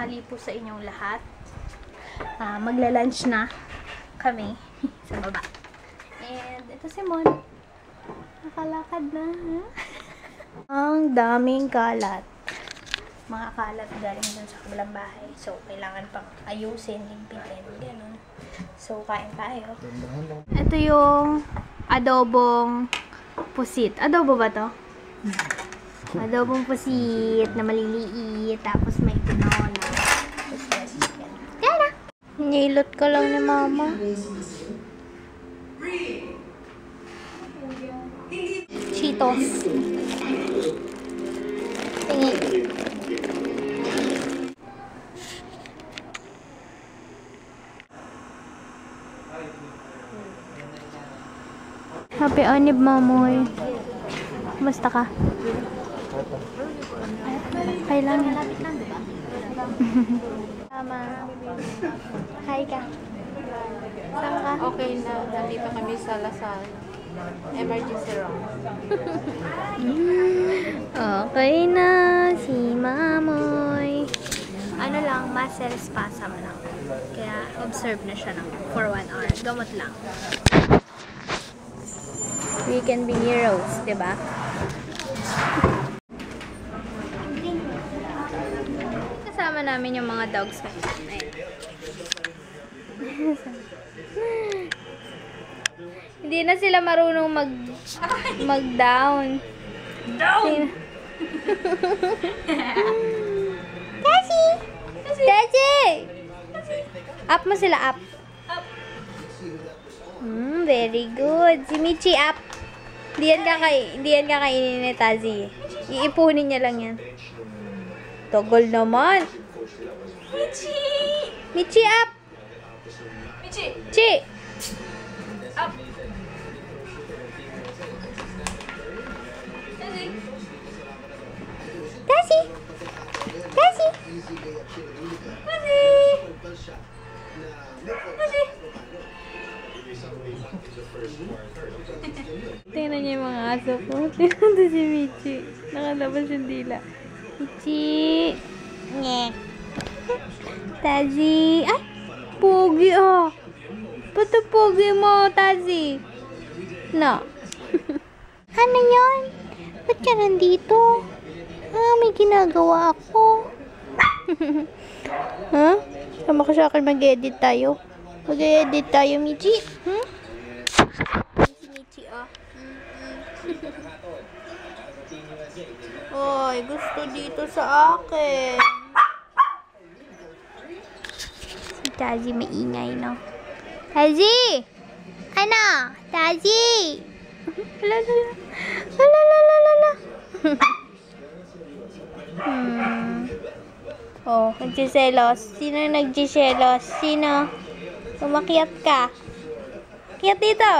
tanghali po sa inyong lahat. Magla-lunch na kami sa baba. And ito si Mon. Nakalakad na. Ang daming kalat. Mga kalat galing dun sa kabilang bahay. So, kailangan pang ayusin, ligpitin, gano'n. So, kain tayo. Ito yung adobong pusit. Adobo ba to? Adobong pusit na maliliit. Tapos may tinola. Tapos may chicken. Kaya na! Nilot ka lang ni mama. Cheetos. Tingi. Happy Anib, mamoy. Kumusta ka? Kailangan. Tama. Hi ka. Saan ka? Okay na. Nandito kami sa Lasal. Emergency room. Okay na si mamoy. Ano lang, muscle spasm lang. Kaya observe na siya lang for 1 hour. Gamot lang. We can be heroes, diba? Kasama namin yung mga dogs. Hindi na sila marunong mag-down. Down! Kasi! Kasi! Up mo sila, up. Very good. Si Michi, up. Hindi yan kakainin ni Tazi. Iipunin niya lang yan. Togol naman. Michi! Michi, up! Michi! Chi! Up! Tazi! Tazi! Tingnan niyo yung mga aso ko. Tingnan doon si Michi. Nakalabas yung dila. Michi! Nyek! Tazi! Ay! Pogi ah! Ba't ang pogi mo, Tazi? No. Ano yun? Ba't ka nandito? May ginagawa ako. Huh? Sama ka sa akin mag-edit tayo. Mag-edit tayo, Michi. Si Michi, oh. Oy, gusto dito sa akin. Si Tazi maingay, no? Tazi! Ano? Tazi! Lalalala. Oh, nagsiselos. Sino nagsiselos? Sino? Umakyat ka. Akyat dito.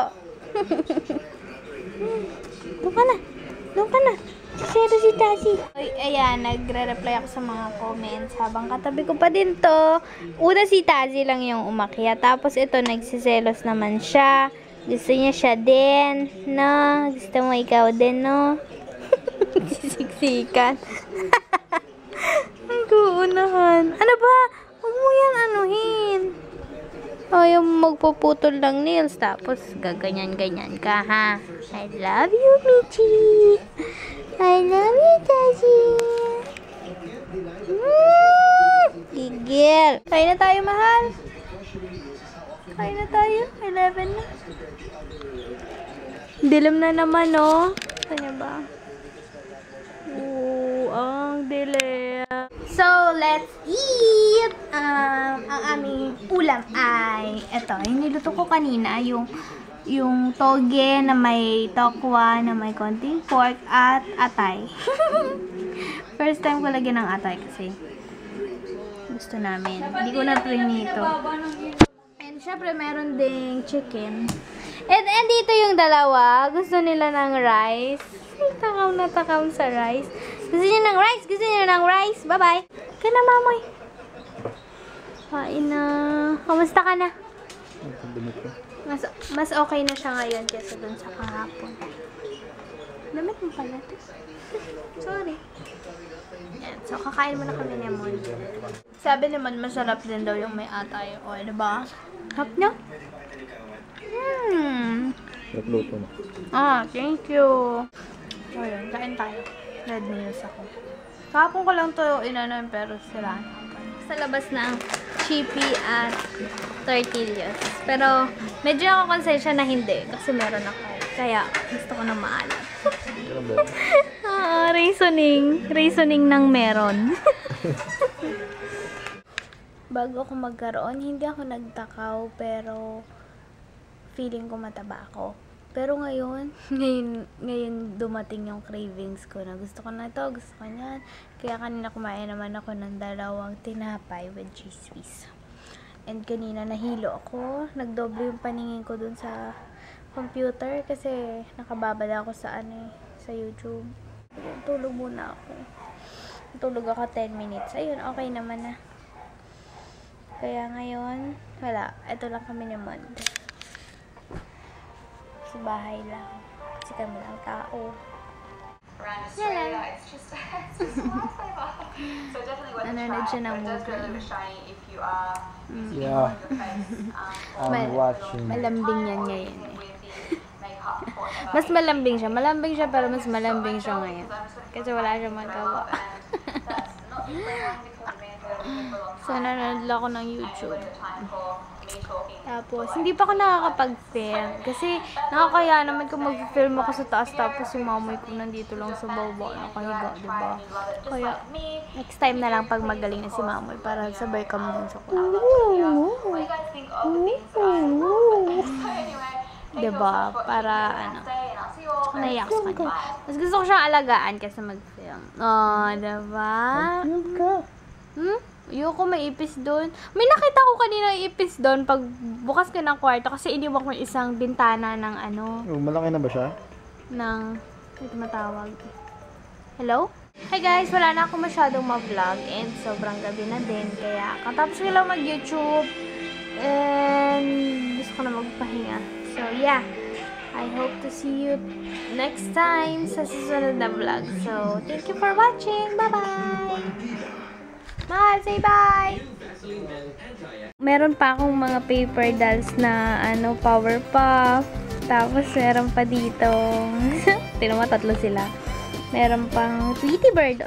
Doon ka na. Doon ka na. Nagsiselos si Tazi. Ayan, nagre-reply ako sa mga comments. Habang katabi ko pa din to. Una si Tazi lang yung umakyat. Tapos ito, nagsiselos naman siya. Gusto niya siya din. No? Gusto mo ikaw din, no? Sisiksikan. Ang kuunahan. Ano ba? Huwag mo yan anuhin. Ayaw magpuputol ng nails. Tapos gaganyan-ganyan ka, ha? I love you, Michi. I love you, Tazi. Gigil. Kain na tayo, mahal. Kain na tayo. 11 na. Dilim na naman, no? Kanya ba? Ang dilim. So, let's eat! Ang aming ulam ay ito. Yung niluto ko kanina, yung toge na may tokwa, na may konting pork at atay. First time ko lagyan ng atay kasi gusto namin. Hindi ko na-try nito. And syempre, meron ding chicken. And dito yung dalawa. Gusto nila ng rice. Takaw na takaw sa rice. Gusto niyo ng rice? Gusto niyo ng rice? Bye-bye. Kaya na, mamoy. Kain na. Kamusta ka na? Mas okay na siya ngayon kaysa dun sa kahapon. Damit mo pala. Sorry. Yan. So, kakain muna kami ni Mon. Sabi naman, masarap din daw yung may atay. O, diba? Hap niya? Nagluto mo. Thank you. O, yun. Kain tayo. Red meals ako. Kahapon ko lang to inanon pero sila. Sa labas ng Chippy at Tortillas. Pero, medyo ako konsensya na hindi. Kasi meron ako. Kaya, gusto ko na maalat. Reasoning ng meron. Bago ako magkaroon, hindi ako nagtakaw. Pero, feeling ko mataba ako. Pero ngayon dumating yung cravings ko na gusto ko na ito, gusto ko yan. Kaya kanina kumain naman ako ng 2 tinapay with cheese whiz. And kanina nahilo ako. Nagdoble yung paningin ko dun sa computer kasi nakababad ako sa sa YouTube. Tulog muna ako. Tulog ako 10 minutes. Ayun, okay naman na. Kaya ngayon, wala. Ito lang kami naman. Sa bahay lang. Kasi kami lang tao. Nanonood siya ng movie. Yeah. I'm watching. Malambing yan ngayon eh. Mas malambing siya. Malambing siya pero mas malambing siya ngayon. Kasi wala siya magawa. So, nanonood lang ako ng YouTube. Tapos, hindi pa ako nakakapag-film. Kasi, nakakaya naman kung mag-film ako sa taas. Tapos, yung mamoy ko nandito lang sa baba. Nakahiga, diba? Kaya, next time na lang pag magaling na si mamoy. Para sabay kami dun sa kwarto. Diba? Para, tsaka naiyak sa kanya. Mas gusto ko siyang alagaan kasi mag-film. Diba? Ayoko may ipis doon. May nakita ko kanina ipis doon pag bukas ka ng kwarto kasi iniwan ko yung isang bintana ng Malaki na ba siya? ito matawag. Hello? Hi guys, wala na ako masyadong ma-vlog and sobrang gabi na din. Kaya katapos ko lang mag-YouTube and gusto ko na magpahinga. So yeah, I hope to see you next time sa susunod na vlog. So, thank you for watching. Bye-bye! Mahal, say bye! Meron pa akong mga paper dolls na Powerpuff. Tapos meron pa dito. Tingnan mo, 3 sila. Meron pang Tweety Bird.